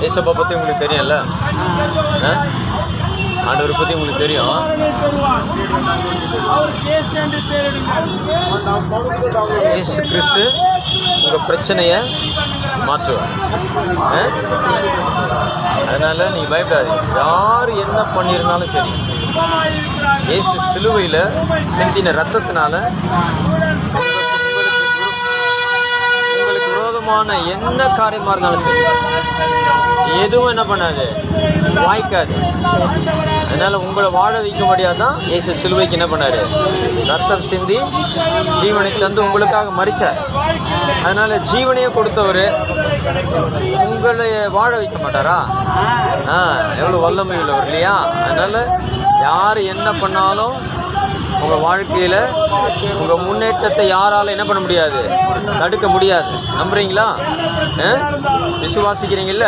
ஏசப்பா பற்றி உங்களுக்கு தெரியும்ல, ஆண்டவரை பற்றி உங்களுக்கு தெரியும். இயேசு கிறிஸ்து உங்கள் பிரச்சனையை மாற்றுவார். அதனால் நீங்கள் பயப்படாதீங்க. யார் என்ன பண்ணியிருந்தாலும் சரி, இயேசு சிலுவையில் சிந்தின ரத்தத்தினால உங்களுக்கு விரோதமான என்ன காரியமாக இருந்தாலும் சரி, எதுவும் என்ன பண்ணாது, வாய்க்காது. அதனால் உங்களை வாழ வைக்கும்படியாக தான் இயேசு சிலுவைக்கு என்ன பண்ணார், ரத்தம் சிந்தி ஜீவனை தந்து உங்களுக்காக மரித்தார். அதனால் ஜீவனையே கொடுத்தவர் உங்களை வாழ வைக்க மாட்டாரா? எவ்வளோ வல்லமை உள்ளவர் இல்லையா? அதனால் யார் என்ன பண்ணாலும் உங்கள் வாழ்க்கையில் உங்கள் முன்னேற்றத்தை யாரால் என்ன பண்ண முடியாது, தடுக்க முடியாது. நம்புறீங்களா? விசுவாசிக்கிறீங்கல்ல?